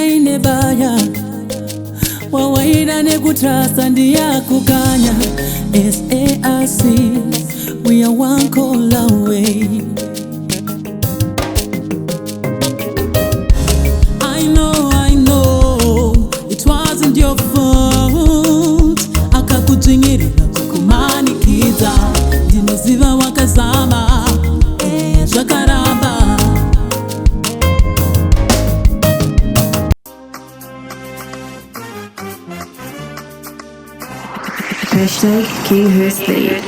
ine baya wawaida nekutrasta ndiyakukanya. SARC, we are one call away. I know, it wasn't your fault. Akakudzvinyirira kukumanikiza, ndinoziva wakazama, zvakaramba. Hashtag King Her State.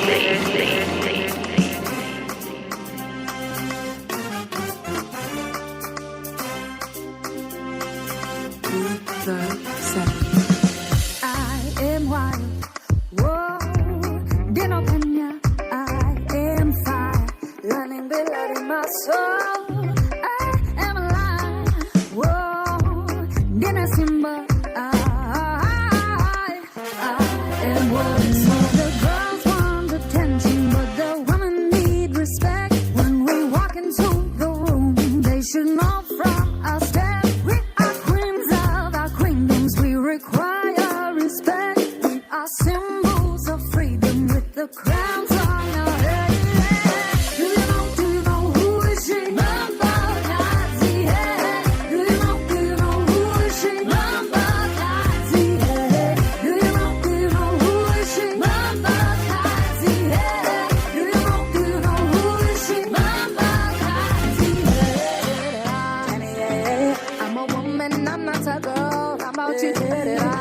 I am wild, whoa, Dino Kenya. I am fire, learning the light in my soul. I am alive, whoa, Dino Simba. I am what the girls want attention, but the women need respect. When we walk into the room, they should know from our step. We are queens of our queendom. We require respect. We are symbols of freedom with the crowns on our head. Do you know who is she? Mamba Kazi, hey. Do you know who is she? Mamba Kazi, hey. Do you know who is she? Mamba Kazi, hey. Do you know who is she? Mamba Kazi, hey. I'm a woman, I'm not a girl. I'm about to get it out.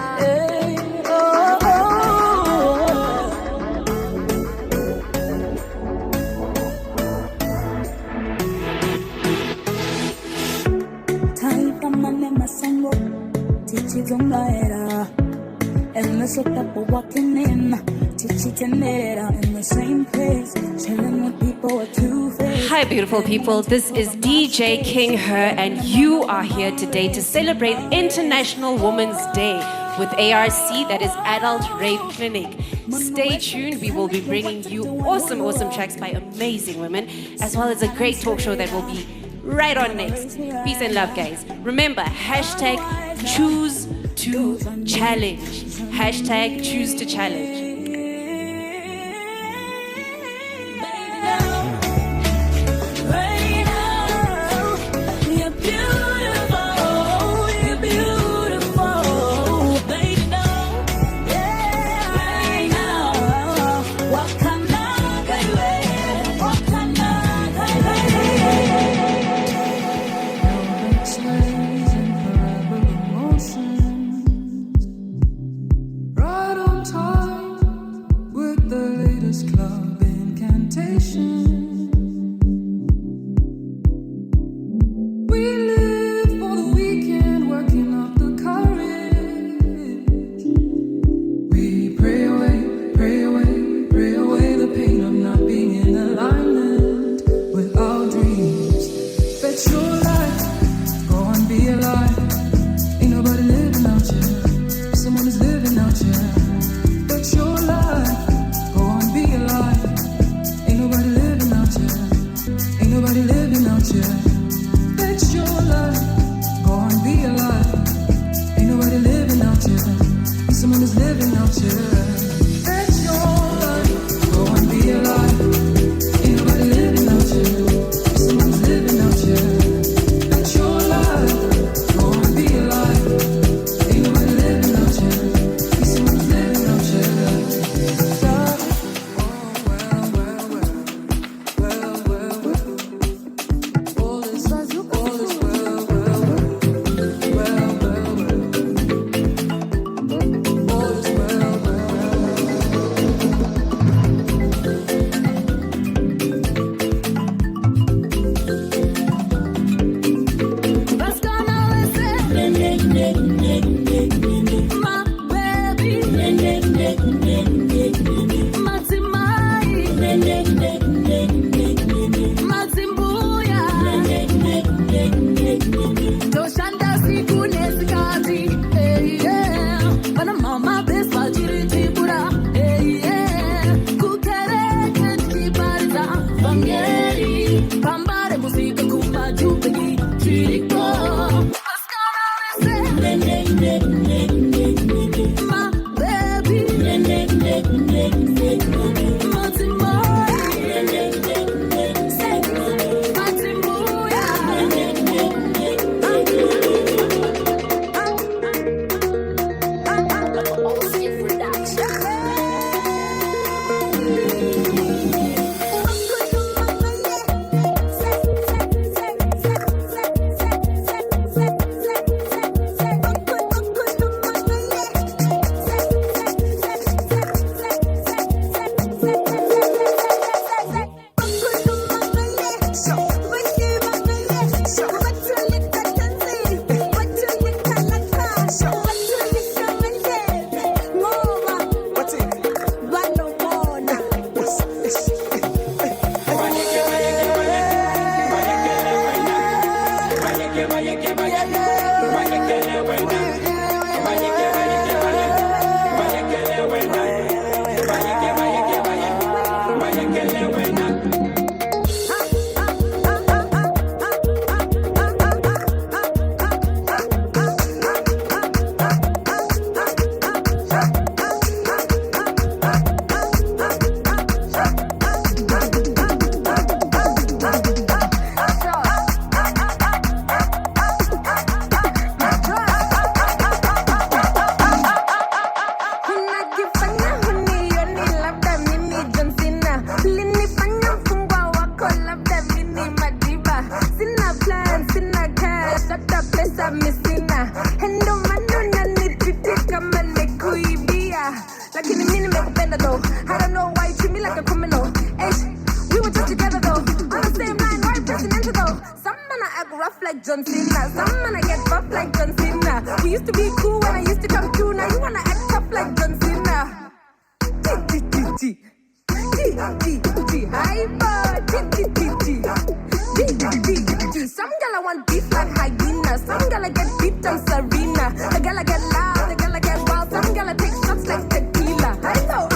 Taifa manema sango, tichi zongaera. And the so people walking in, tichi tenera in the same place, chilling with people with two faces. Hi, beautiful people. This is DJ King Her, and you are here today to celebrate International Women's Day with ARC, that is Adult Rape Clinic. Stay tuned. We will be bringing you awesome tracks by amazing women, as well as a great talk show that will be right on next. Peace and love, guys. Remember, hashtag choose to challenge. Hashtag choose to challenge. Right on time with the latest club incantation. We live for the weekend, working up the courage. We pray away the pain of not being in alignment with our dreams. Bet your life, go and be alive. Ain't nobody living out here. Someone is living out here. Bet your life, go and be alive. Ain't nobody living out here. Ain't nobody living out here. Bet your life, go and be alive. Ain't nobody living out here. Someone is living out here. Bet your life, go and be alive. Ain't nobody living out here. Someone's living out here. Bet your life, go and be alive. Ain't nobody living out here. Someone's living out here. All is well. John Cena. Some man I get buff like John Cena. We used to be cool when I used to come through. Now you wanna act tough like John Cena. Some gala want beef like hyena. Some gala get beat on Serena. The gala get loud, the gala get wild. Some gala take shots like tequila. I know.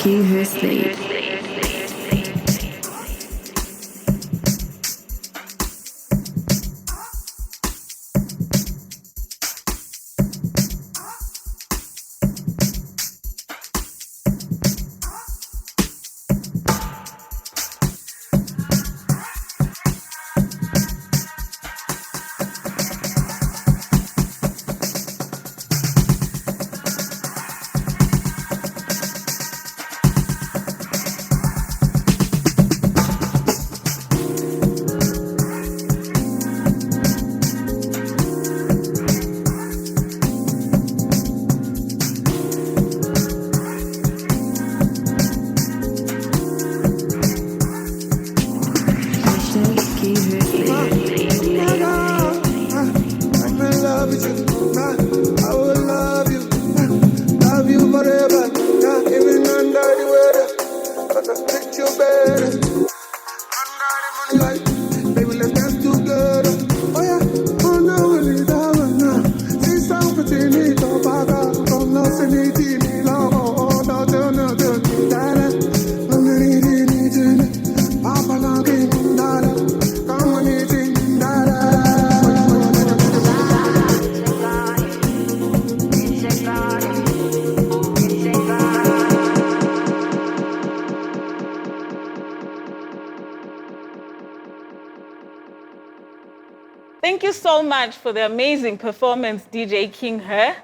King Her Slave. Thank you so much for the amazing performance, DJ King Her.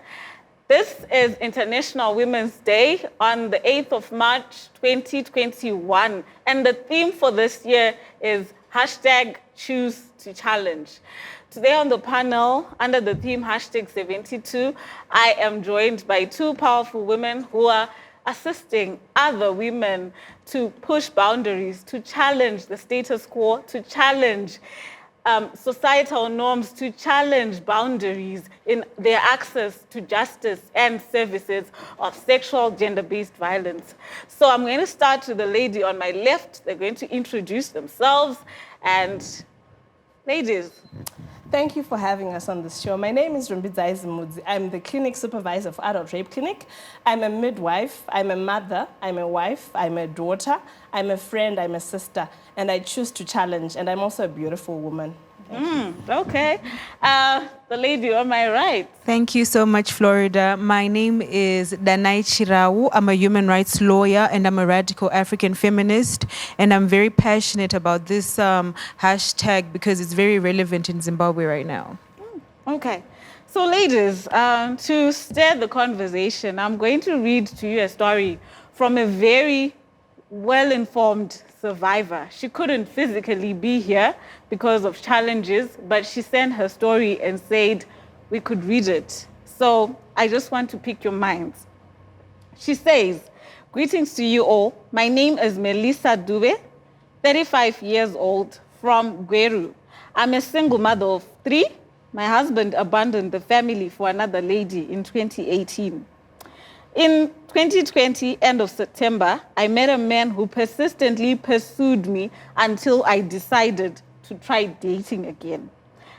This is International Women's Day on the 8th of March, 2021. And the theme for this year is #ChooseToChallenge. Today on the panel, under the theme #72, I am joined by two powerful women who are assisting other women to push boundaries, to challenge the status quo, to challenge societal norms, to challenge boundaries in their access to justice and services of sexual gender-based violence. So I'm going to start with the lady on my left. They're going to introduce themselves. And ladies. Thank you for having us on this show. My name is Rumbidzai Zimudzi. I'm the clinic supervisor for Adult Rape Clinic. I'm a midwife, I'm a mother, I'm a wife, I'm a daughter, I'm a friend, I'm a sister, and I choose to challenge, and I'm also a beautiful woman. Okay. The lady on my right. Thank you so much, Florida. My name is Danai Chirau. I'm a human rights lawyer and I'm a radical African feminist. And I'm very passionate about this hashtag because it's very relevant in Zimbabwe right now. Okay. So ladies, to steer the conversation, I'm going to read to you a story from a very well-informed survivor. She couldn't physically be here because of challenges, but she sent her story and said we could read it. So I just want to pick your minds. She says, "Greetings to you all. My name is Melissa Dube, 35 years old, from Gweru. I'm a single mother of 3. My husband abandoned the family for another lady in 2018. In 2020, end of September, I met a man who persistently pursued me until I decided to try dating again.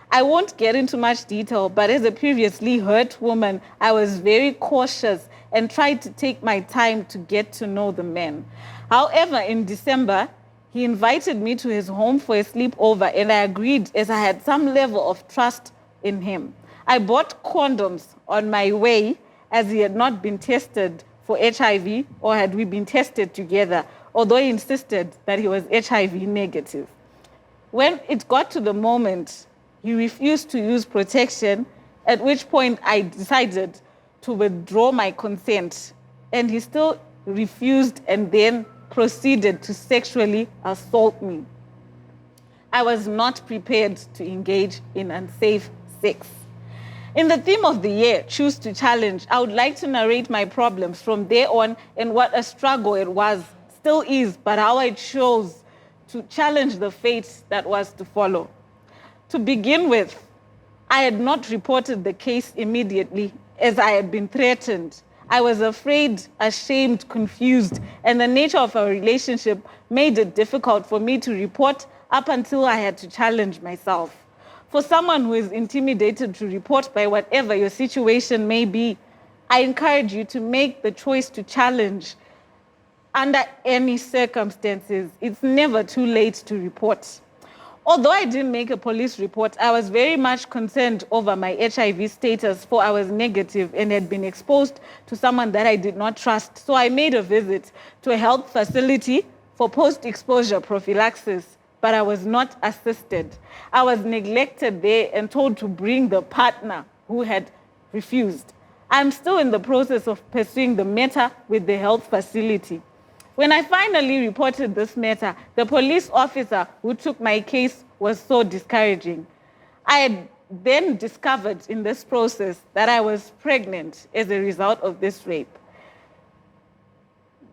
I won't get into much detail, but as a previously hurt woman, I was very cautious and tried to take my time to get to know the man. However, in December, he invited me to his home for a sleepover, and I agreed as I had some level of trust in him. I bought condoms on my way as he had not been tested for HIV, or had we been tested together, although he insisted that he was HIV negative. When it got to the moment, he refused to use protection, at which point I decided to withdraw my consent, and he still refused and then proceeded to sexually assault me. I was not prepared to engage in unsafe sex. In the theme of the year, Choose to Challenge, I would like to narrate my problems from there on and what a struggle it was, still is, but how I chose to challenge the fate that was to follow. To begin with, I had not reported the case immediately as I had been threatened. I was afraid, ashamed, confused, and the nature of our relationship made it difficult for me to report up until I had to challenge myself. For someone who is intimidated to report by whatever your situation may be, I encourage you to make the choice to challenge under any circumstances. It's never too late to report. Although I didn't make a police report, I was very much concerned over my HIV status, for I was negative and had been exposed to someone that I did not trust. So I made a visit to a health facility for post-exposure prophylaxis, but I was not assisted. I was neglected there and told to bring the partner who had refused. I'm still in the process of pursuing the matter with the health facility. When I finally reported this matter, the police officer who took my case was so discouraging. I had then discovered in this process that I was pregnant as a result of this rape.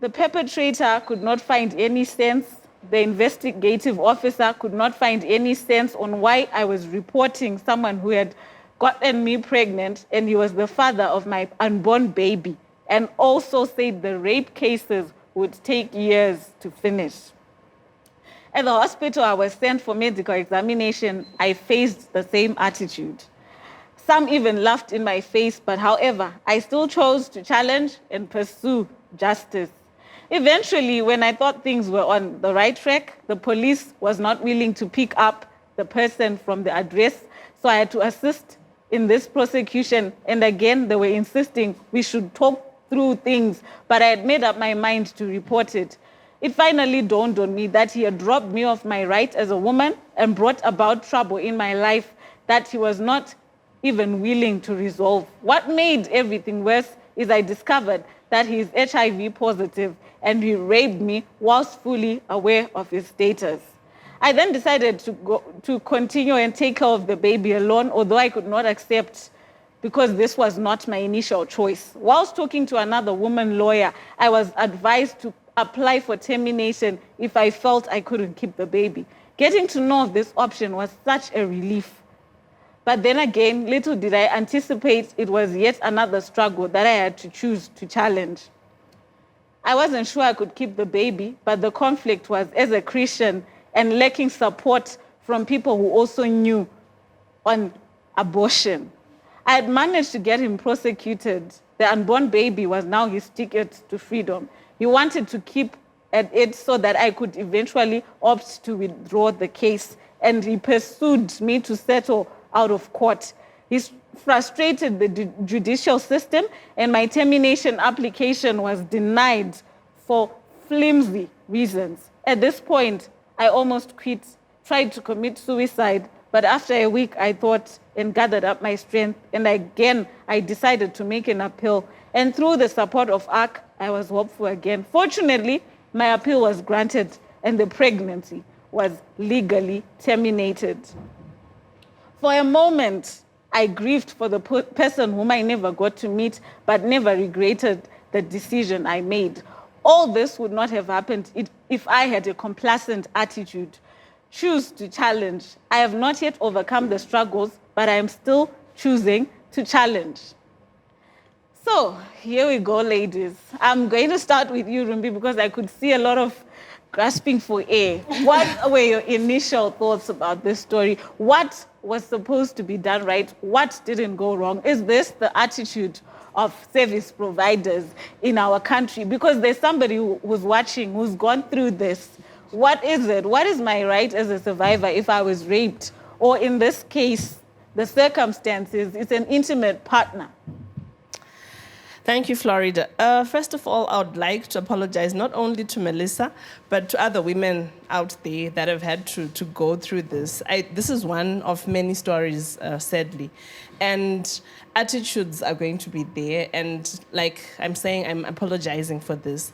The perpetrator could not find any sense. The investigative officer could not find any sense on why I was reporting someone who had gotten me pregnant, and he was the father of my unborn baby, and also said the rape cases would take years to finish. At the hospital, I was sent for medical examination. I faced the same attitude. Some even laughed in my face, but however, I still chose to challenge and pursue justice. Eventually, when I thought things were on the right track, the police was not willing to pick up the person from the address, so I had to assist in this prosecution. And again, they were insisting we should talk through things, but I had made up my mind to report it. It finally dawned on me that he had robbed me of my right as a woman and brought about trouble in my life that he was not even willing to resolve. What made everything worse is I discovered that he is HIV positive and he raped me whilst fully aware of his status. I then decided to continue and take care of the baby alone, although I could not accept because this was not my initial choice. Whilst talking to another woman lawyer, I was advised to apply for termination if I felt I couldn't keep the baby. Getting to know of this option was such a relief. But then again, little did I anticipate it was yet another struggle that I had to choose to challenge. I wasn't sure I could keep the baby, but the conflict was, as a Christian, and lacking support from people who also knew on abortion. I had managed to get him prosecuted. The unborn baby was now his ticket to freedom. He wanted to keep at it so that I could eventually opt to withdraw the case, and he pursued me to settle out of court. He frustrated the judicial system, and my termination application was denied for flimsy reasons. At this point, I almost quit, tried to commit suicide, but after a week, I thought and gathered up my strength, and again, I decided to make an appeal. And through the support of ARC, I was hopeful again. Fortunately, my appeal was granted, and the pregnancy was legally terminated. For a moment, I grieved for the person whom I never got to meet, but never regretted the decision I made. All this would not have happened if I had a complacent attitude. Choose to challenge. I have not yet overcome the struggles, but I am still choosing to challenge. So here we go, ladies. I'm going to start with you, Rumbi, because I could see a lot of grasping for air. What were your initial thoughts about this story? What was supposed to be done right? What didn't go wrong? Is this the attitude of service providers in our country? Because there's somebody who's watching, who's gone through this. What is it? What is my right as a survivor if I was raped? Or in this case, the circumstances, it's an intimate partner. Thank you, Florida. First of all, I would like to apologize not only to Melissa, but to other women out there that have had to go through this. This is one of many stories, sadly. And attitudes are going to be there. And like I'm saying, I'm apologizing for this.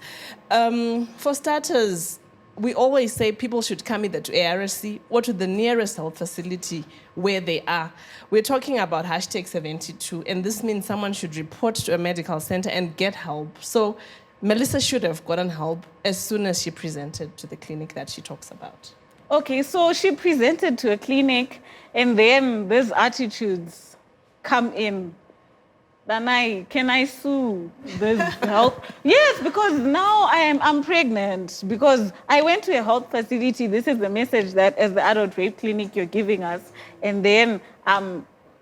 For starters, we always say people should come either to ARC or to the nearest health facility where they are. We're talking about hashtag 72, and this means someone should report to a medical center and get help. So Melissa should have gotten help as soon as she presented to the clinic that she talks about. Okay, so she presented to a clinic, and then these attitudes come in. Danai, can I sue this health? Yes, because now I'm pregnant. Because I went to a health facility. This is the message that as the adult rape clinic you're giving us. And then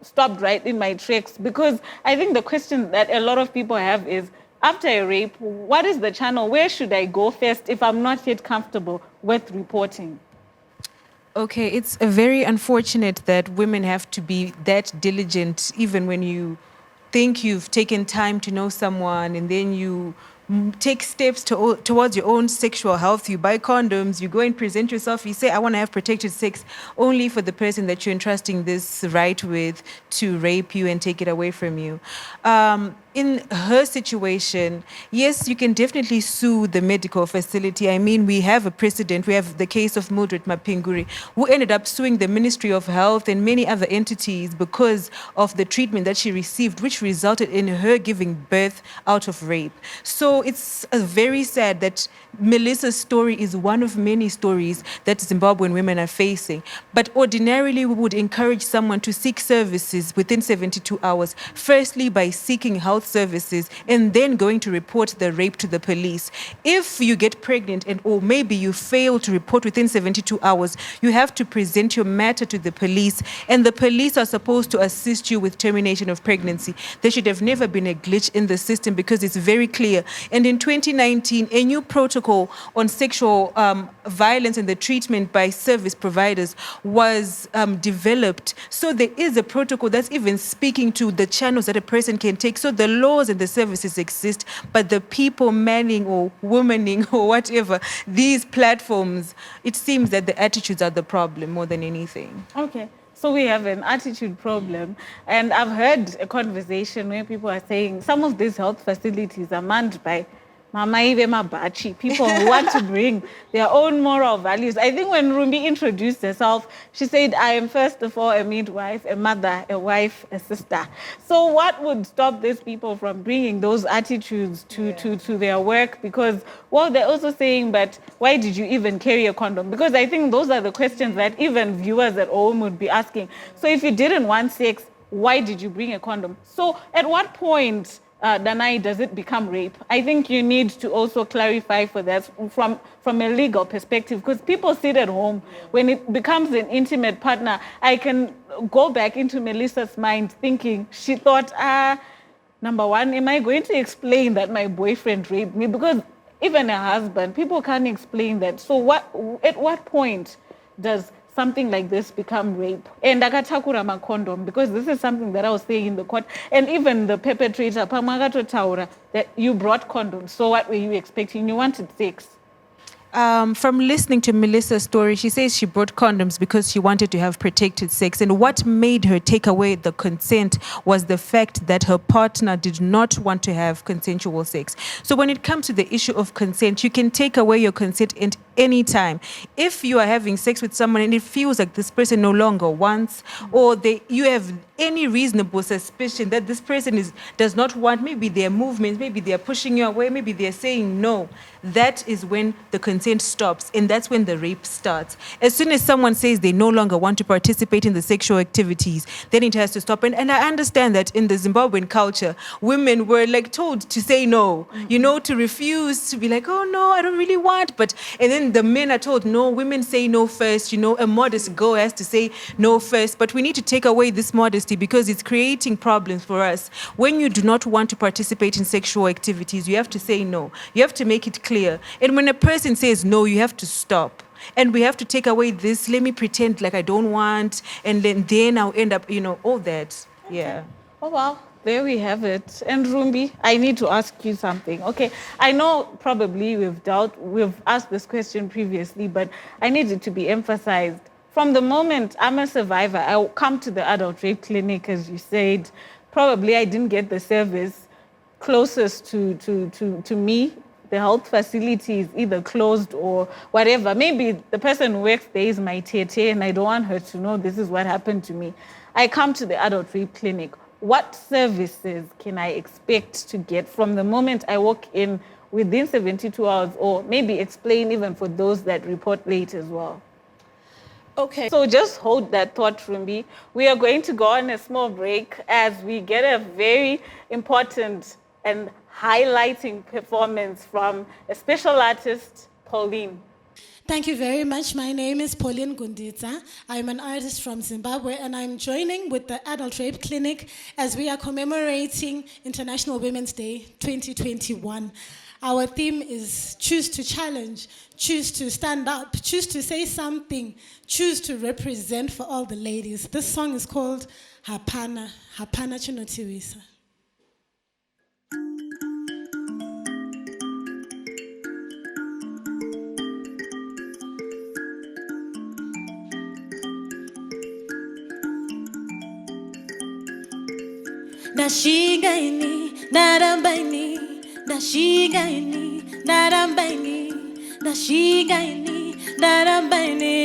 stopped right in my tracks. Because I think the question that a lot of people have is, after a rape, what is the channel? Where should I go first if I'm not yet comfortable with reporting? Okay, it's very unfortunate that women have to be that diligent even when you think you've taken time to know someone, and then you take steps towards your own sexual health. You buy condoms, you go and present yourself, you say, I want to have protected sex, only for the person that you're entrusting this right with to rape you and take it away from you. In her situation, yes, you can definitely sue the medical facility. I mean, we have a precedent. We have the case of Mildred Mapinguri, who ended up suing the Ministry of Health and many other entities because of the treatment that she received, which resulted in her giving birth out of rape. So it's very sad that Melissa's story is one of many stories that Zimbabwean women are facing. But ordinarily, we would encourage someone to seek services within 72 hours, firstly by seeking health services and then going to report the rape to the police. If you get pregnant or maybe you fail to report within 72 hours, you have to present your matter to the police, and the police are supposed to assist you with termination of pregnancy. There should have never been a glitch in the system because it's very clear. And in 2019, a new protocol on sexual violence and the treatment by service providers was developed. So there is a protocol that's even speaking to the channels that a person can take. So the laws and the services exist, but the people manning or womaning or whatever these platforms, it seems that the attitudes are the problem more than anything. Okay. So we have an attitude problem. And I've heard a conversation where people are saying some of these health facilities are manned by Mama Ive Mabachi, people who want to bring their own moral values. I think when Rumbi introduced herself, she said, I am first of all a midwife, a mother, a wife, a sister. So what would stop these people from bringing those attitudes to their work? Because, well, they're also saying, but why did you even carry a condom? Because I think those are the questions that even viewers at home would be asking. So if you didn't want sex, why did you bring a condom? So at what point, Danai, does it become rape? I think you need to also clarify for that from a legal perspective, because people sit at home. When it becomes an intimate partner, I can go back into Melissa's mind thinking, she thought, number one, am I going to explain that my boyfriend raped me? Because even a husband, people can't explain that. So at what point does something like this become rape? And akatakura ma condom, because this is something that I was saying in the court. And even the perpetrator, pamagato taura, that you brought condoms. So what were you expecting? You wanted sex. From listening to Melissa's story, she says she brought condoms because she wanted to have protected sex. And what made her take away the consent was the fact that her partner did not want to have consensual sex. So when it comes to the issue of consent, you can take away your consent at any time. If you are having sex with someone and it feels like this person no longer wants, or you have any reasonable suspicion that this person does not want, maybe their movements, maybe they're pushing you away, maybe they're saying no, that is when the consent stops, and that's when the rape starts. As soon as someone says they no longer want to participate in the sexual activities, then it has to stop. And I understand that in the Zimbabwean culture, women were like told to say no, to refuse, to be like, oh no, I don't really want. And then the men are told, no, women say no first. A modest girl has to say no first. But we need to take away this modesty because it's creating problems for us. When you do not want to participate in sexual activities, you have to say no. You have to make it clear. And when a person says no, you have to stop. And we have to take away this, let me pretend like I don't want, and then I'll end up, all that. Yeah. Oh, wow. There we have it. And Rumbi, I need to ask you something. Okay, I know probably we've asked this question previously, but I need it to be emphasized. From the moment I'm a survivor, I come to the adult rape clinic, as you said. Probably I didn't get the service closest to me. The health facility is either closed or whatever. Maybe the person who works there is my tete and I don't want her to know this is what happened to me. I come to the adult rape clinic. What services can I expect to get from the moment I walk in within 72 hours, or maybe explain even for those that report late as well? Okay. So just hold that thought, Rumbi. We are going to go on a small break as we get a very important and highlighting performance from a special artist, Pauline. Thank you very much. My name is Pauline Gunditsa. I'm an artist from Zimbabwe, and I'm joining with the Adult Rape Clinic as we are commemorating International Women's Day 2021. Our theme is choose to challenge, choose to stand up, choose to say something, choose to represent for all the ladies. This song is called Hapana, Hapana Chinotiwisa. Nashigaini, narambaini, nashigaini, narambaini, nashigaini, narambaini,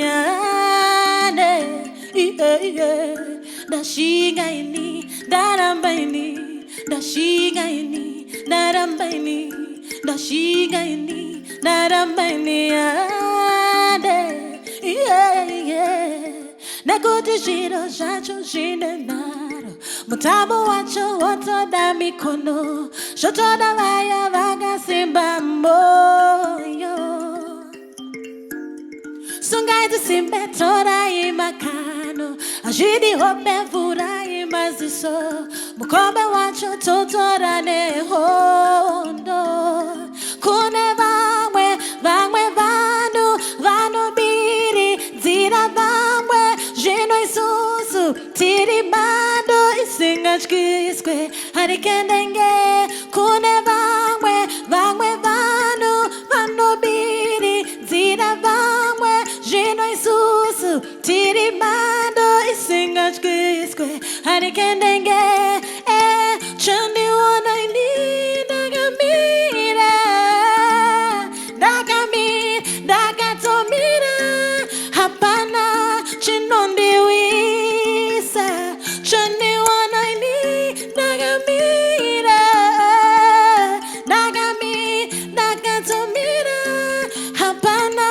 nashigaini, narambaini, nashigaini, narambaini, nashigaini, narambaini, nakuti shiro shacho shinenaro Mutabo wacho wotoda mikono Shotoda vaya vaga simba moyo Sungai simbe tora imakano Ajidi hope vura imaziso Mukombe wacho totora ne hondo Kune vangwe vanu biri Zira vangwe jino isusu Tiri mando isinga chkiskwe Harikendenge kune vangwe vanu biri Zira vangwe jino isusu Tiri mando isinga harikendenge chandi wana ini dagamira dagatomira hapana chinondiwisa chandi wana ini dagamira dagatomira hapana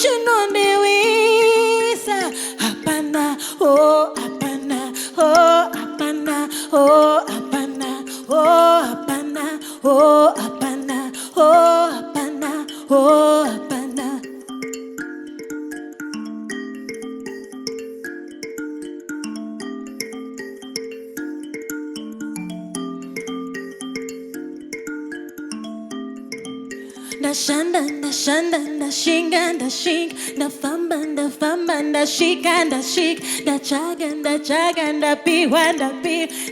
chinondiwisa hapana oh hapana oh hapana oh hapana oh hapana oh hapana oh hapana oh hapana. Ndashanda ndashinga ndafamba ndashika ndachaga ndapiwa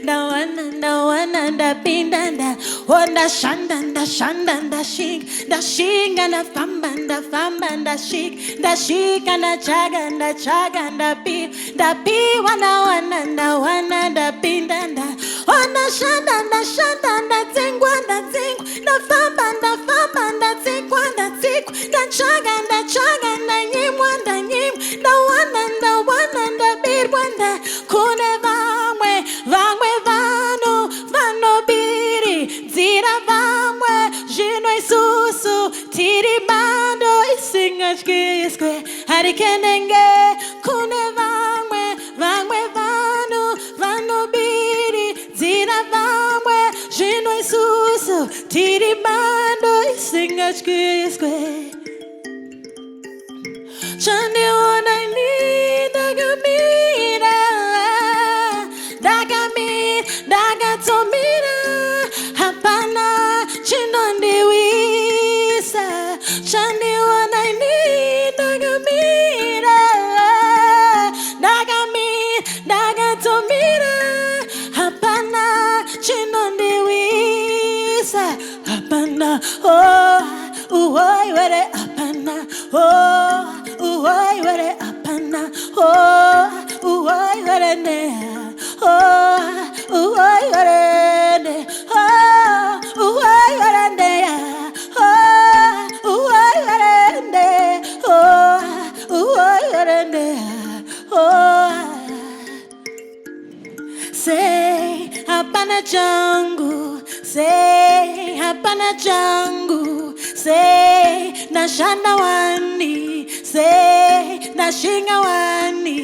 ndawana ndapinda oh ndashanda ndashinga ndafamba ndashika ndachaga ndapiwa ndawana ndapinda oh ndashanda ndatsingwa ndafamba ndatsingwa ndachaga ndanyimwa ndawana ndapirwa kune vamwe vanobiri dzira vamwe zvino isusu tiri bando isingatyiswe harikenenge kune vamwe vanobiri dzira vamwe zvino isusu tiri bando isingatyiswe chandiona ini dagatomira hapana chinondiwisa chandiona ini dagatomira hapana chinondiwisa hapana oh uhoy were hapana oh uhoy were hapana oh uhoy were ne oh uhoy were ne oh uhoy were ne oh uhoy were ne oh uhoy were ne oh say hapana changu say hapana changu say nashanda wani say nashinga wani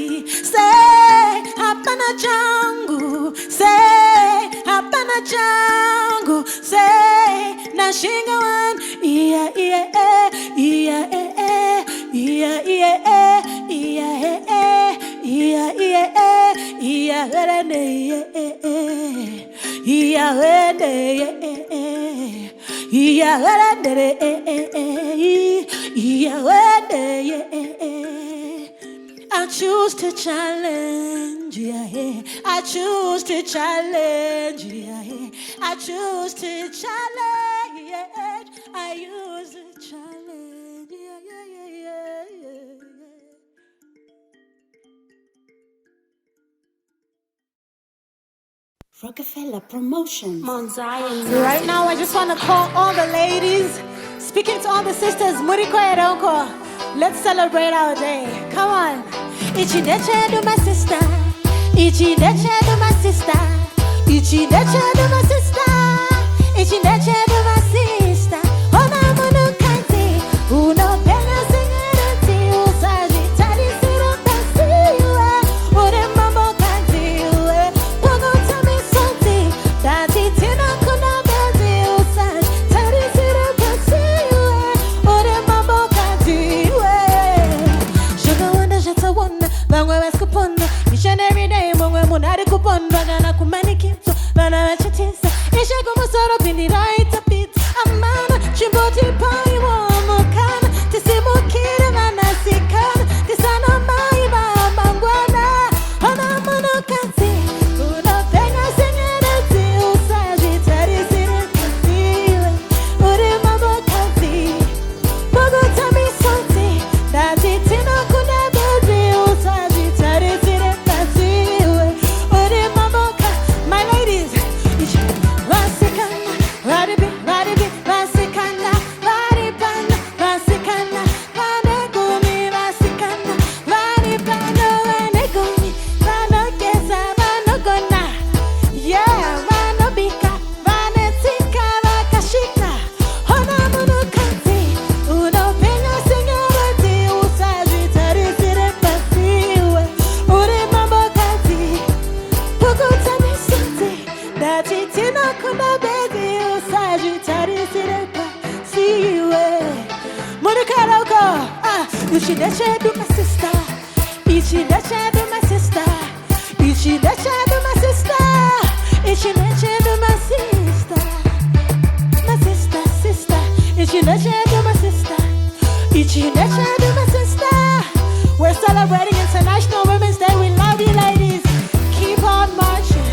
say hapana changu say hapana changu say nashinga wani iya I choose to challenge, I choose to challenge, I choose to challenge, I use to challenge, Rockefeller Promotions. Right now, I just want to call all the ladies, speaking to all the sisters, Muriko Eronko. Let's celebrate our day. Come on. Ichi deche do my sister. Ichi deche do my sister. Ichi deche do my sister. Ichi deche do my sister. Ona munu kanti. Uno pena singarati. Usaji tari siro pasiwe. Ure mambo kantiwe. Pogo tami sonti. Dati tina kuna bezi. Usaji tari siro pasiwe. Ure mambo kantiwe. Sugar wonder, jata wonder. Bangwe weskupona. Each and every day, mongwe munari kupona. Gana kumani kipso. Bana wachatisa. Ishe kumusoro pindi raita pit. Amana chimboti pai wamukana. Tisimu kire manasikana. Tisana mai mambangwana. Ona munu kanti. Una penga singarati. Usaji tari siri kantiwe. Uri mambo kanti. Pogo tami sonti. Dati tina kuna bezi. Usaji tari siri kantiwe. Uri mambo kuna bezi usajitarisire siwe Murukaroko, Ichinechedu my sister Ichinechedu my sister Ichinechedu my sister Ichinechedu my sister My sister, sister Ichinechedu my sister Ichinechedu my sister We're celebrating International Women's Day. We love you ladies. Keep on marching.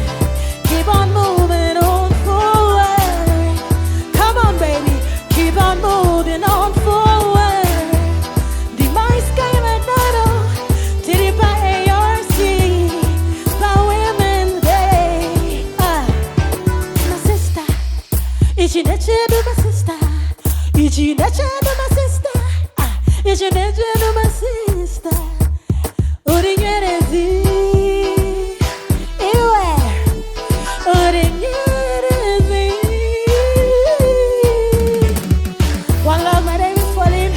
Keep on moving on forward. Come on baby. Keep on moving on forward. Demise came at Nado. Tiripa ARC. By Women's Day. My sister. Ichinechedu my sister. Ichinechedu my sister. Ichinechedu my sister. Urinyerezi. Iwe. Urinyerezi. One love, my name is Pauline.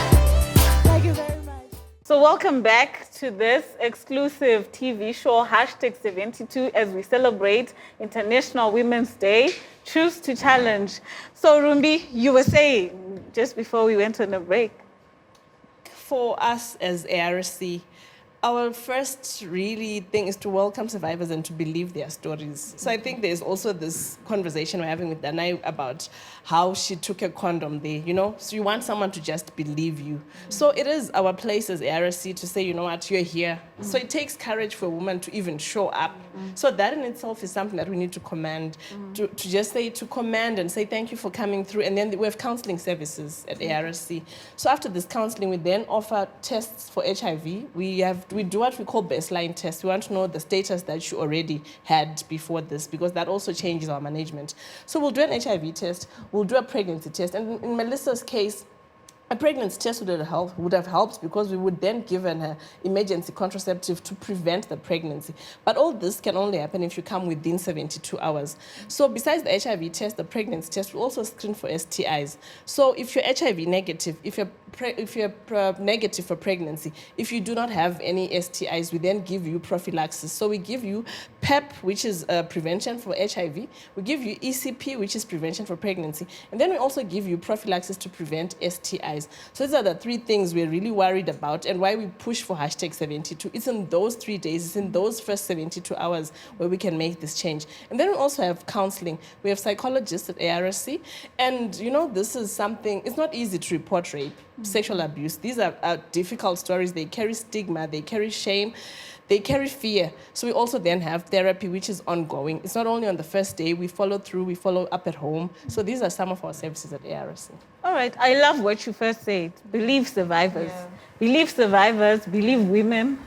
Thank you very much. So welcome back to this exclusive TV show, #72, as we celebrate International Women's Day. Choose to challenge. So Rumbi, you were saying just before we went on a break. For us as ARC, our first really thing is to welcome survivors and to believe their stories. So I think there's also this conversation we're having with Danai about how she took a condom there, you know? So you want someone to just believe you. So it is our place as ARC to say, you know what, you're here. So it takes courage for a woman to even show up. So that in itself is something that we need to command, to just say, to command and say thank you for coming through. And then we have counseling services at ARC. So after this counseling, we then offer tests for HIV. We do what we call baseline tests. We want to know the status that you already had before this, because that also changes our management. So we'll do an HIV test, we'll do a pregnancy test, and in Melissa's case, a pregnancy test would have helped because we would then give an emergency contraceptive to prevent the pregnancy. But all this can only happen if you come within 72 hours. So besides the HIV test, the pregnancy test, we also screen for STIs. So if you're HIV negative, if you're negative for pregnancy, if you do not have any STIs, we then give you prophylaxis. So we give you PEP, which is prevention for HIV. We give you ECP, which is prevention for pregnancy. And then we also give you prophylaxis to prevent STIs. So these are the three things we're really worried about and why we push for #72. It's in those 3 days, it's in those first 72 hours where we can make this change. And then we also have counseling. We have psychologists at ARC. And, you know, this is something, it's not easy to report rape, sexual abuse. These are difficult stories. They carry stigma, they carry shame, they carry fear. So we also then have therapy, which is ongoing. It's not only on the first day, we follow through, we follow up at home. So these are some of our services at ARC. All right, I love what you first said. Believe survivors. Yeah. Believe survivors, believe women,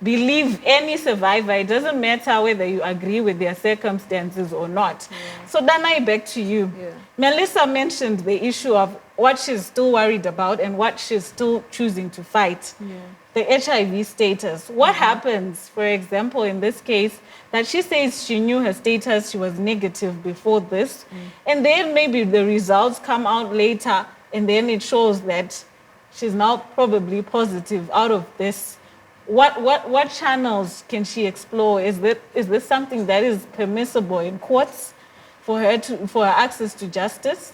believe any survivor. It doesn't matter whether you agree with their circumstances or not. Yeah. So Danai, back to you. Yeah. Melissa mentioned the issue of what she's still worried about and what she's still choosing to fight. Yeah. The HIV status. What happens, for example, in this case, that she says she knew her status, she was negative before this, and then maybe the results come out later, and then it shows that she's now probably positive out of this. What channels can she explore? Is this something that is permissible in courts for her access to justice?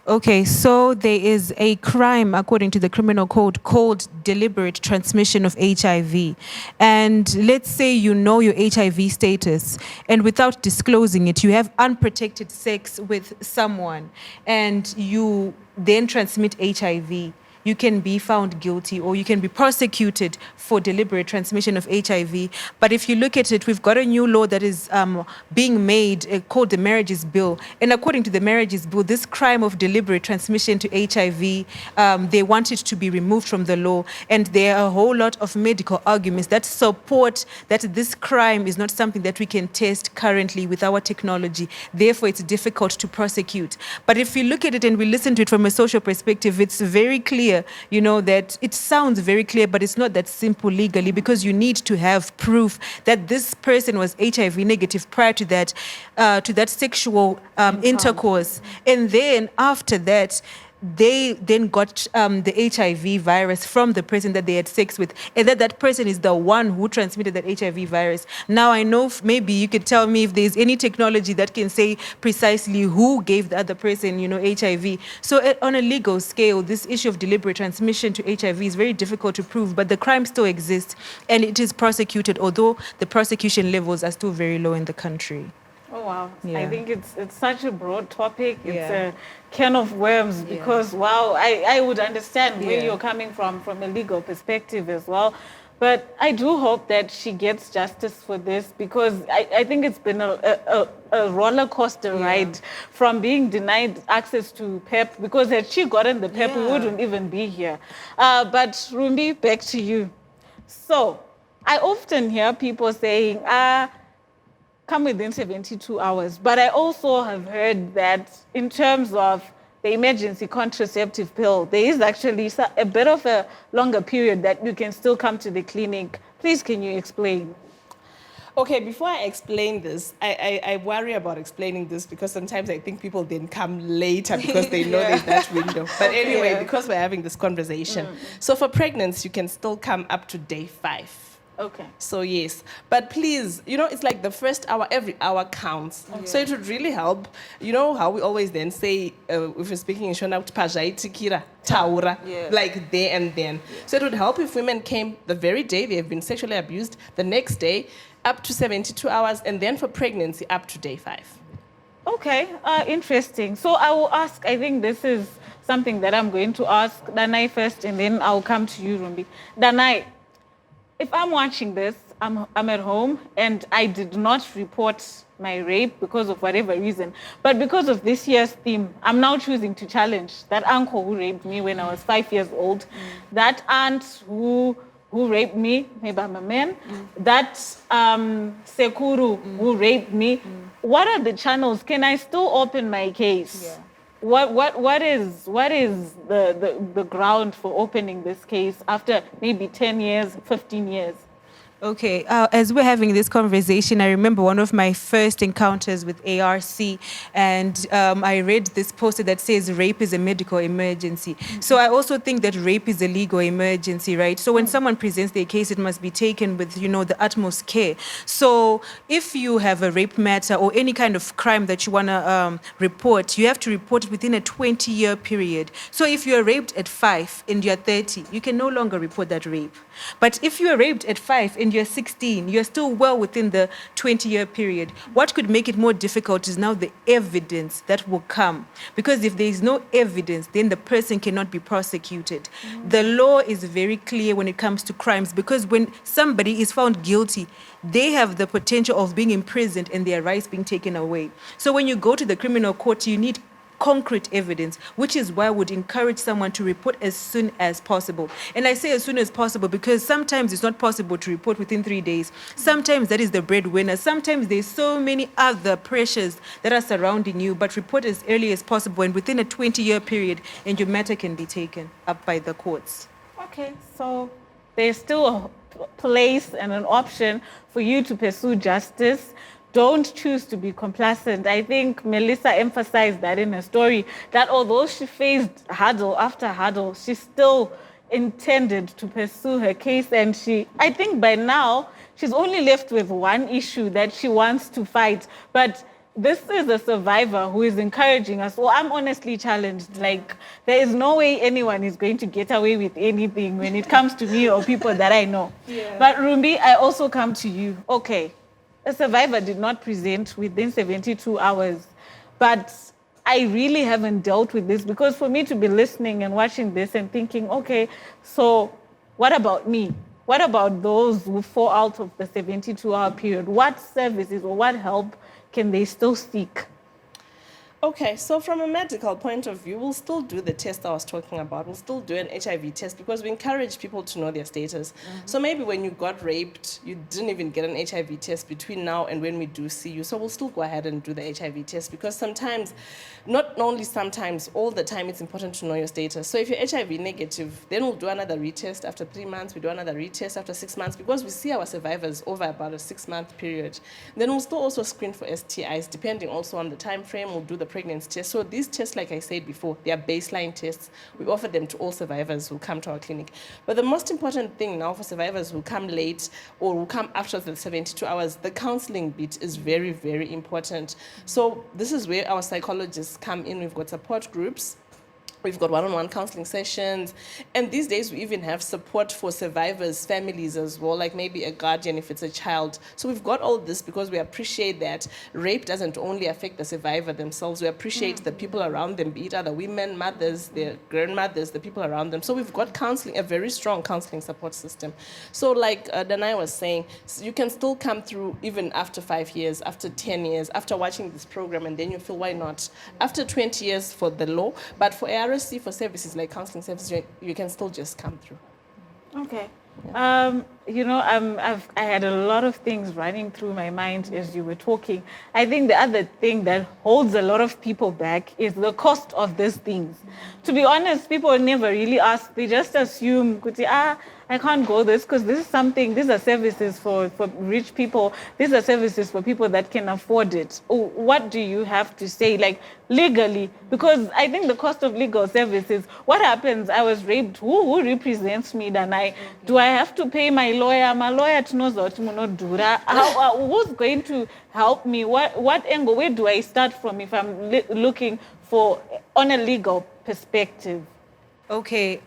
Okay, so there is a crime according to the criminal code called deliberate transmission of HIV. And let's say you know your HIV status and without disclosing it, you have unprotected sex with someone and you then transmit HIV. You can be found guilty or you can be prosecuted for deliberate transmission of HIV. But if you look at it, we've got a new law that is being made called the Marriages Bill. And according to the Marriages Bill, this crime of deliberate transmission to HIV, they want it to be removed from the law. And there are a whole lot of medical arguments that support that this crime is not something that we can test currently with our technology. Therefore, it's difficult to prosecute. But if you look at it and we listen to it from a social perspective, it's very clear, you know, that it sounds very clear, but it's not that simple legally because you need to have proof that this person was HIV negative prior to that sexual intercourse. And then after that, they then got the HIV virus from the person that they had sex with, and that person is the one who transmitted that HIV virus. Now I know maybe you could tell me if there's any technology that can say precisely who gave the other person, HIV. So on a legal scale, this issue of deliberate transmission to HIV is very difficult to prove, but the crime still exists and it is prosecuted, although the prosecution levels are still very low in the country. Oh, wow. Yeah. I think it's such a broad topic. It's Yeah. a can of worms because, wow, I would understand where Yeah. you're coming from a legal perspective as well. But I do hope that she gets justice for this because I think it's been a roller coaster ride from being denied access to PEP because had she gotten the PEP, we Yeah. wouldn't even be here. But Rumbi, back to you. So I often hear people saying, come within 72 hours. But I also have heard that in terms of the emergency contraceptive pill, there is actually a bit of a longer period that you can still come to the clinic. Please, can you explain? Okay, before I explain this, I worry about explaining this because sometimes I think people then come later because they know there's that window. But anyway, because we're having this conversation. So for pregnancy, you can still come up to day 5. Okay. So yes, but please, it's like the first hour, every hour counts. So it would really help. You know how we always then say, if we're speaking in Shona, taura, like there and then. So it would help if women came the very day they have been sexually abused, the next day, up to 72 hours, and then for pregnancy, up to day 5. Okay, interesting. So I will ask, I think this is something that I'm going to ask Danai first, and then I'll come to you, Rumbi. Danai, if I'm watching this, I'm at home and I did not report my rape because of whatever reason, but because of this year's theme, I'm now choosing to challenge that uncle who raped me when I was 5 years old, that aunt who raped me, maybe I'm a man, that Sekuru who raped me. What are the channels? Can I still open my case? Yeah. What is the ground for opening this case after maybe 10 years, 15 years? Okay, as we're having this conversation, I remember one of my first encounters with ARC, and I read this poster that says rape is a medical emergency. So I also think that rape is a legal emergency, right? So when someone presents their case, it must be taken with, the utmost care. So if you have a rape matter or any kind of crime that you want to report, you have to report it within a 20-year period. So if you're raped at 5 and you're 30, you can no longer report that rape. But if you are raped at 5 and you're 16, you're still well within the 20-year period. What could make it more difficult is now the evidence that will come. Because if there is no evidence, then the person cannot be prosecuted. The law is very clear when it comes to crimes because when somebody is found guilty, they have the potential of being imprisoned and their rights being taken away. So when you go to the criminal court, you need concrete evidence, which is why I would encourage someone to report as soon as possible. And I say as soon as possible because sometimes it's not possible to report within 3 days. Sometimes that is the breadwinner. Sometimes there's so many other pressures that are surrounding you, but report as early as possible and within a 20-year period, and your matter can be taken up by the courts. Okay, so there's still a place and an option for you to pursue justice. Don't choose to be complacent. I think Melissa emphasized that in her story, that although she faced hurdle after hurdle, she still intended to pursue her case. And I think by now, she's only left with one issue that she wants to fight. But this is a survivor who is encouraging us. Well, I'm honestly challenged. Like, there is no way anyone is going to get away with anything when it comes to me or people that I know. Yeah. But Rumbi, I also come to you. Okay. A survivor did not present within 72 hours, but I really haven't dealt with this because for me to be listening and watching this and thinking, okay, so what about me? What about those who fall out of the 72-hour period? What services or what help can they still seek? Okay, so from a medical point of view, we'll still do the test I was talking about. We'll still do an HIV test because we encourage people to know their status. So maybe when you got raped, you didn't even get an HIV test between now and when we do see you. So we'll still go ahead and do the HIV test because sometimes, not only sometimes, all the time, it's important to know your status. So if you're HIV negative, then we'll do another retest after 3 months. We do another retest after 6 months because we see our survivors over about a 6-month period. Then we'll still also screen for STIs, depending also on the time frame. We'll do the pregnancy test. So these tests, like I said before, they are baseline tests. We offer them to all survivors who come to our clinic. But the most important thing now for survivors who come late or who come after the 72 hours, the counseling bit is very, very important. So this is where our psychologists come in. We've got support groups. We've got one-on-one counseling sessions. And these days we even have support for survivors' families as well, like maybe a guardian if it's a child. So we've got all this because we appreciate that rape doesn't only affect the survivor themselves. We appreciate the people around them, be it other women, mothers, their grandmothers, the people around them. So we've got counseling, a very strong counseling support system. So like Danai was saying, you can still come through even after 5 years, after 10 years, after watching this program, and then you feel, why not? After 20 years for the law, but for ARC, for services like counseling services, you can still just come through. Okay. You know, I had a lot of things running through my mind as you were talking. I think the other thing that holds a lot of people back is the cost of these things. To be honest, people never really ask. They just assume, I can't go this because this is something, these are services for rich people. These are services for people that can afford it. Oh, what do you have to say, like legally? Because I think the cost of legal services, what happens? I was raped. Who represents me? Do I have to pay my lawyer? My lawyer knows what Munodura. Who's going to help me? What angle? Where do I start from if I'm looking for on a legal perspective? Okay.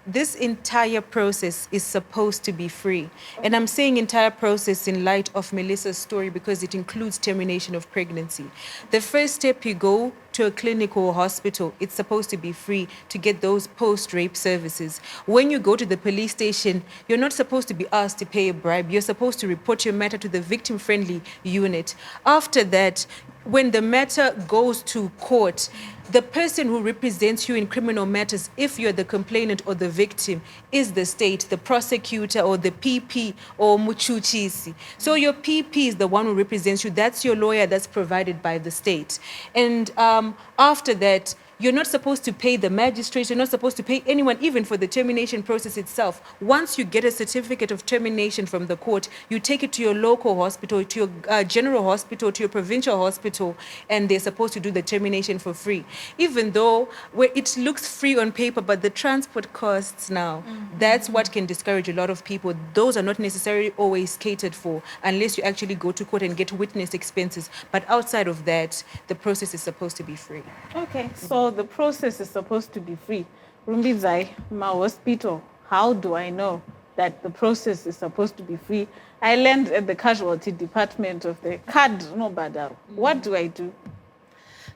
This entire process is supposed to be free. And I'm saying entire process in light of Melissa's story because it includes termination of pregnancy. The first step, you go to a clinic or a hospital, it's supposed to be free to get those post-rape services. When you go to the police station, you're not supposed to be asked to pay a bribe. You're supposed to report your matter to the victim-friendly unit. After that, when the matter goes to court, the person who represents you in criminal matters, if you're the complainant or the victim, is the state, the prosecutor or the PP or Muchuchisi. So your PP is the one who represents you. That's your lawyer that's provided by the state. And after that, you're not supposed to pay the magistrate, you're not supposed to pay anyone, even for the termination process itself. Once you get a certificate of termination from the court, you take it to your local hospital, to your general hospital, to your provincial hospital, and they're supposed to do the termination for free. Even though it looks free on paper, but the transport costs now, that's what can discourage a lot of people. Those are not necessarily always catered for unless you actually go to court and get witness expenses. But outside of that, the process is supposed to be free. Okay, so the process is supposed to be free. Rumbidzai, my hospital, how do I know that the process is supposed to be free? I land at the casualty department of the card, no badar. What do I do?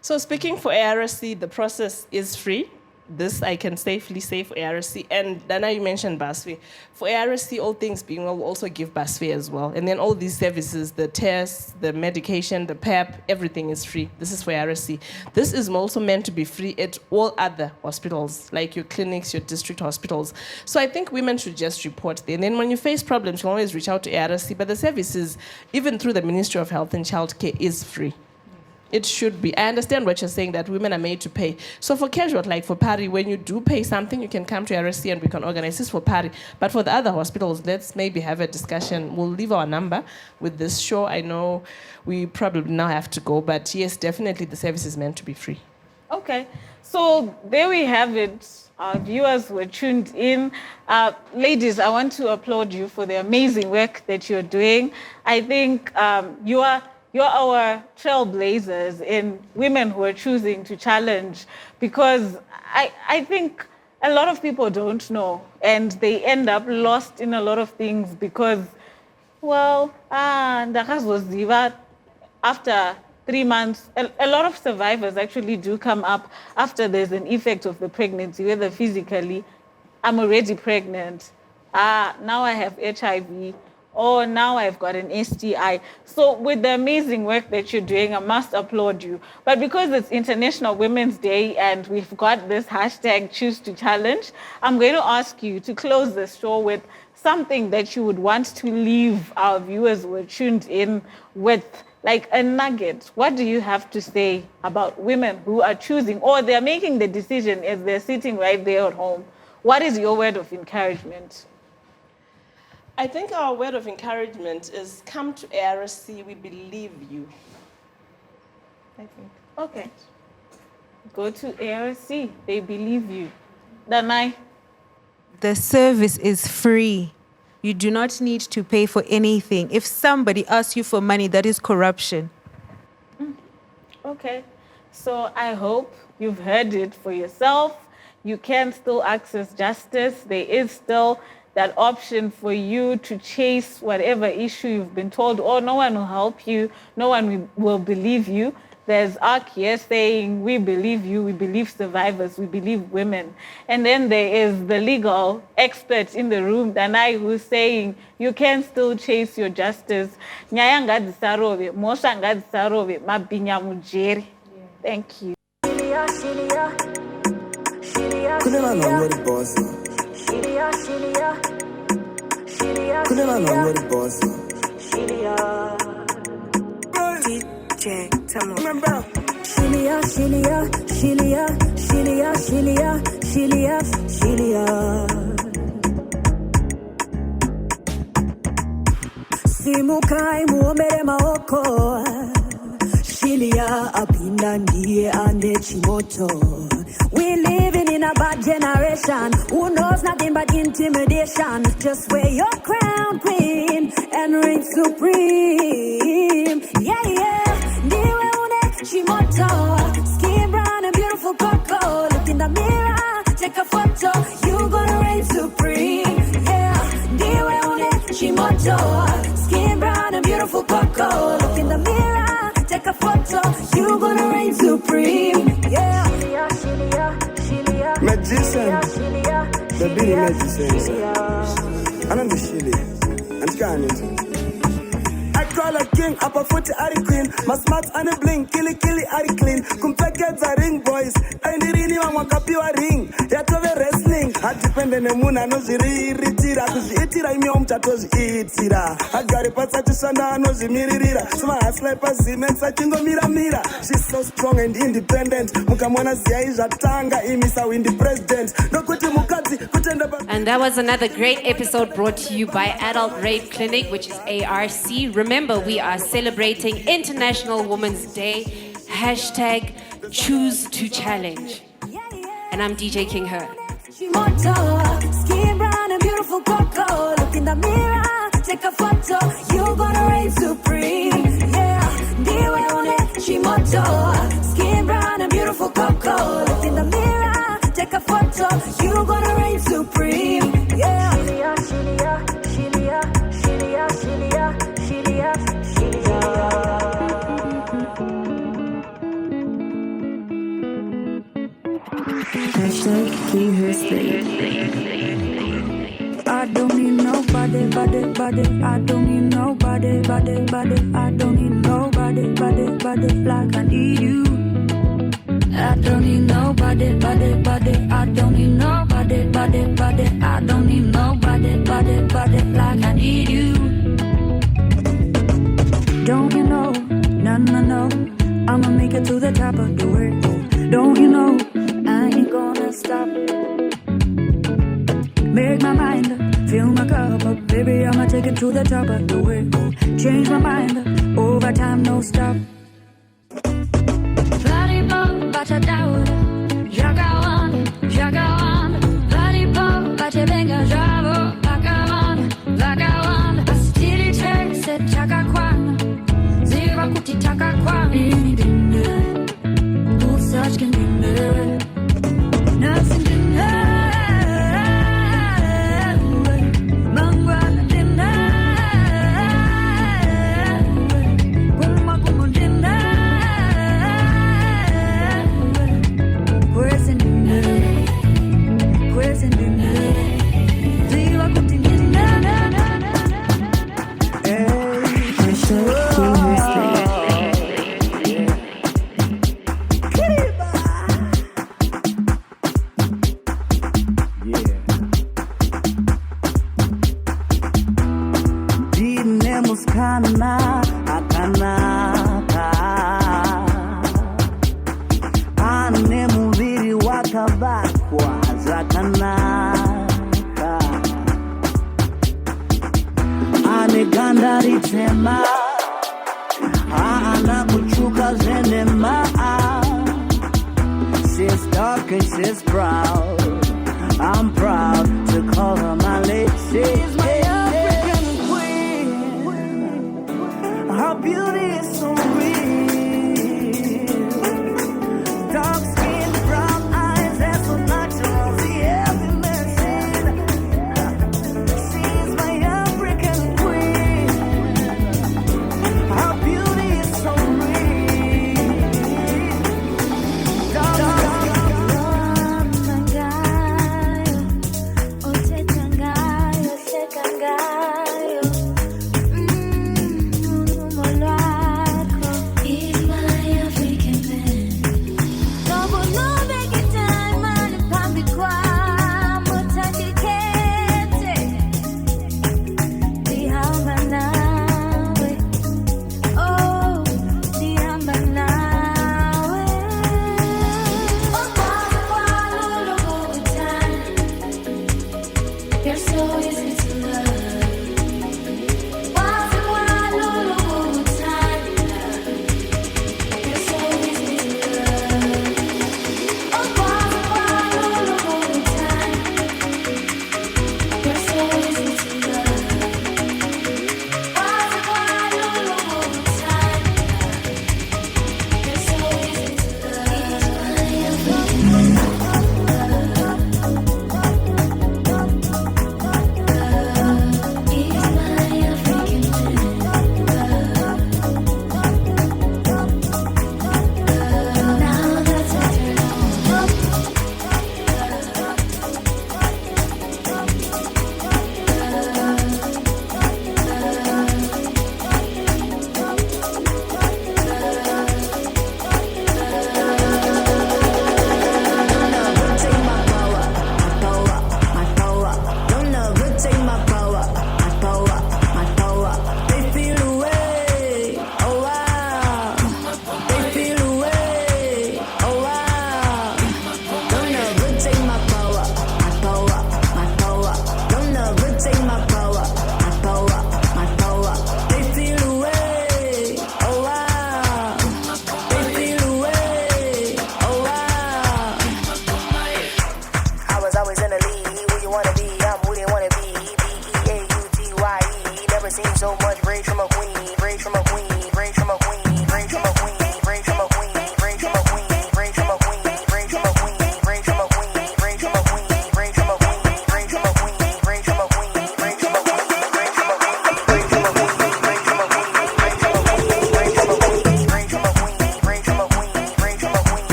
So speaking for ARC, the process is free. This I can safely say for ARC. And Dana, you mentioned BASFE. For ARC, all things being well, we'll also give BASFE as well. And then all these services, the tests, the medication, the PEP, everything is free. This is for ARC. This is also meant to be free at all other hospitals, like your clinics, your district hospitals. So I think women should just report there. And then when you face problems, you can always reach out to ARC. But the services, even through the Ministry of Health and Childcare, is free. It should be. I understand what you're saying, that women are made to pay. So for casual, like for Pari, when you do pay something, you can come to RSC and we can organize this for Pari. But for the other hospitals, let's maybe have a discussion. We'll leave our number with this show. I know we probably now have to go, but yes, definitely the service is meant to be free. Okay, so there we have it. Our viewers were tuned in. Ladies, I want to applaud you for the amazing work that you're doing. I think you're our trailblazers in women who are choosing to challenge, because I think a lot of people don't know and they end up lost in a lot of things because, well, after 3 months, a lot of survivors actually do come up after there's an effect of the pregnancy, whether physically, I'm already pregnant, now I have HIV, or now I've got an STI. So with the amazing work that you're doing, I must applaud you. But because it's International Women's Day and we've got this hashtag Choose to Challenge, I'm going to ask you to close this show with something that you would want to leave our viewers who are tuned in with, like a nugget. What do you have to say about women who are choosing, or they're making the decision as they're sitting right there at home? What is your word of encouragement? I think our word of encouragement is come to ARC, we believe you. I think. Okay. Go to ARC. They believe you. Danai. The service is free. You do not need to pay for anything. If somebody asks you for money, that is corruption. Okay. So I hope you've heard it for yourself. You can still access justice. There is still that option for you to chase whatever issue you've been told, or no one will help you, no one will believe you. There's ARC here saying, we believe you, we believe survivors, we believe women. And then there is the legal expert in the room, Danai, who's saying, you can still chase your justice. Nyaya ngadzisarove, mosha ngadzisarove, mabinya mujeri. Thank you. Simukai muomere maoko Shilia apinda ndiye ande chimoto. We living in a bad generation who knows nothing but intimidation. Just wear your crown, queen, and reign supreme. Yeah, yeah. Ndiwe une chimoto. Skin brown and beautiful cocoa. Look in the mirror, take a photo. You gonna reign supreme. Yeah. Ndiwe une chimoto. Skin brown and beautiful cocoa. Look in the mirror, take a photo. You gonna reign supreme. Yeah. Magician, the Billy magician. Another Shili, and Scarlet. I call a king, up a foot, Ari Queen. My smart and a bling, killy, Ari clean. Kumpekets a ring, boys. I need any one a ring. Yet of a wrestling. I depend on the moon, I know the retira. Because it is my own chatos eatira. I got a passage to Sanda, no Zimirira. So my ass like a Siemens, I can go mira. She's so strong and independent. Mukamwana Ziaija Tanga, Imisa win the president. No Kuti Mukati, And that was another great episode brought to you by Adult Rape Clinic, which is ARC. Remember, we are celebrating International Women's Day. Hashtag Choose to Challenge. And I'm DJ King Her. Skin brown and beautiful cocoa. Look in the mirror, take a photo. You gonna reign supreme. Yeah, Ndiwe une Shimoto. Skin brown and beautiful cocoa. Look in the mirror, take a photo. You gonna reign supreme. Yeah. Shilia, Shilia, Shilia, Shilia, Shilia, Shilia, Hashtag King Her Slave. I don't need nobody, body. I don't need nobody, body. I don't need nobody, body. Like I need you. I don't need nobody, body. I don't need nobody, body. I don't need nobody, body. Like I need you. Don't you know? No. I'ma make it to the top of the world. Don't you know? I ain't gonna stop. Make my mind up, fill my cup up. Baby, I'ma take it to the top of the world. Change my mind up, over time, no stop. Lollipop, bacha down. Jagawan. Lollipop, bacha benga javo. Vagawan. Astiri check, set chaka kwan. Zira kuti chaka kwan. Any dinner, all such can dinner. Nothing dinner. Mangwa dinner. Kuma dinner. darkest is proud. I'm proud to call her my lady. She's my African queen. Her beauty is so real. Dark skin, brown eyes, and so natural. The every man seen. She's my African queen. Her beauty is so real. Dark You're so easy to love. You're so easy to love. You're so easy to love. You're so easy to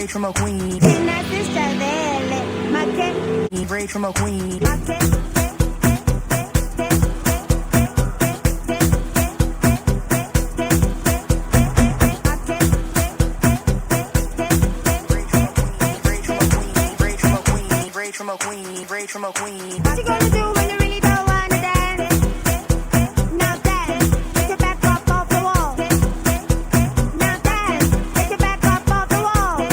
from a queen. Rage from a queen. From a queen. What you gonna do when you really don't wanna dance? Now dance, get your back up off the wall. Now dance, get your back up off the wall.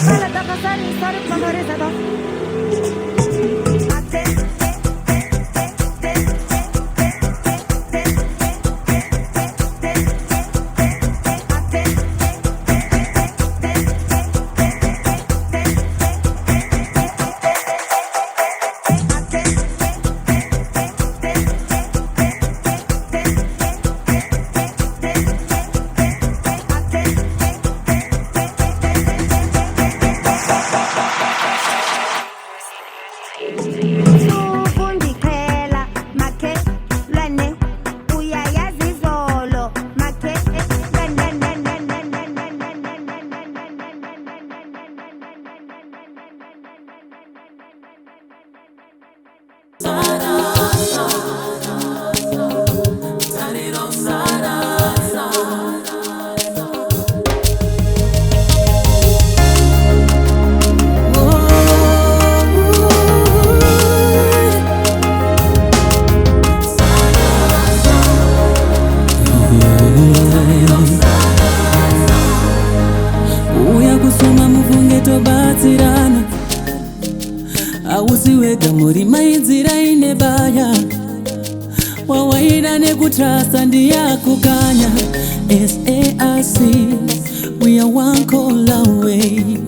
Solo toca salir, solo como rezador. wawaida nekutrasta ndiyakukanya. SARC, we are one call away.